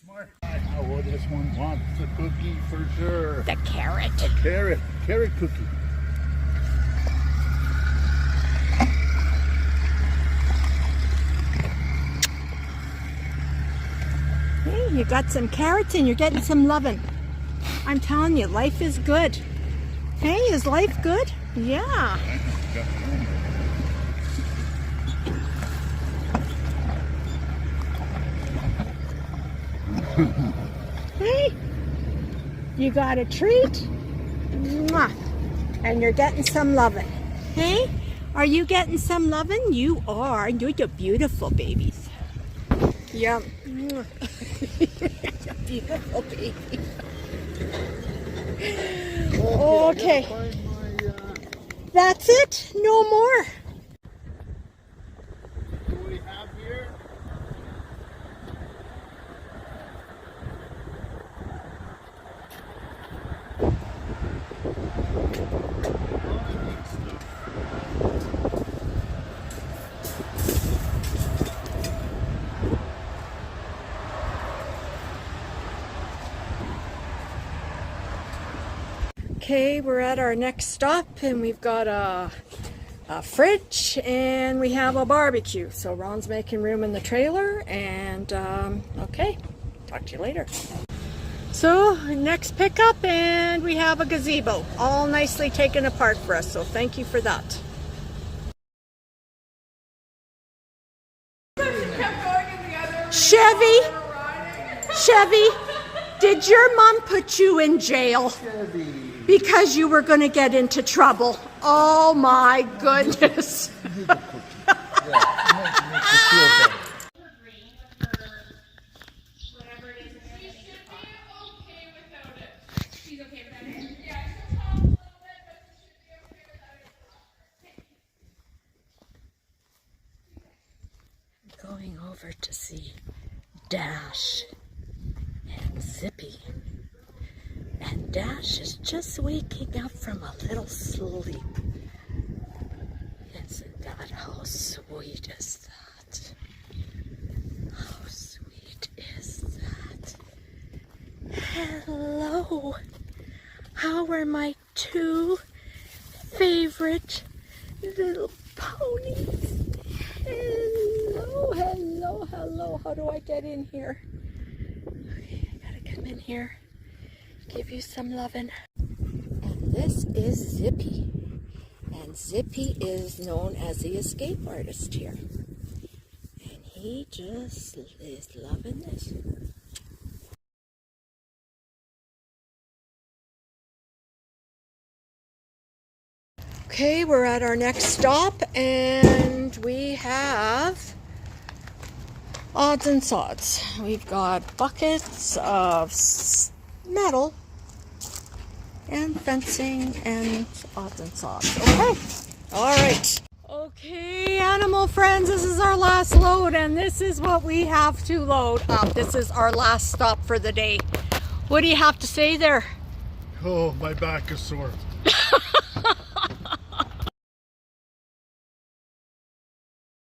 Smart. Oh, this one wants a cookie for sure. The carrot. A carrot. Carrot cookie. Hey, you got some carrots and you're getting some lovin'. I'm telling you, life is good. Hey, is life good? Yeah. Hey, you got a treat. Mwah. And you're getting some lovin'. Hey, are you getting some lovin'? You are. You're the beautiful babies. Yum. Beautiful baby. Okay. That's it? No more. What do we have here? Okay, we're at our next stop and we've got a fridge and we have a barbecue. So Ron's making room in the trailer and okay, talk to you later. So next pickup and we have a gazebo all nicely taken apart for us. So thank you for that. Chevy, did your mom put you in jail? Because you were going to get into trouble. Oh my goodness. Going over to see Dash and Zippy. And Dash is just waking up from a little sleep. Isn't that how sweet is that? How sweet is that? Hello. How are my two favorite little ponies? Hello, hello, hello. How do I get in here? Okay, I gotta come in here. Give you some lovin'. And this is Zippy. And Zippy is known as the escape artist here. And he just is loving this. Okay, we're at our next stop and we have odds and sods. We've got buckets of metal and fencing and odds and sods. Okay, all right. Okay, animal friends, this is our last load and this is what we have to load up. This is our last stop for the day. What do you have to say there? Oh, my back is sore.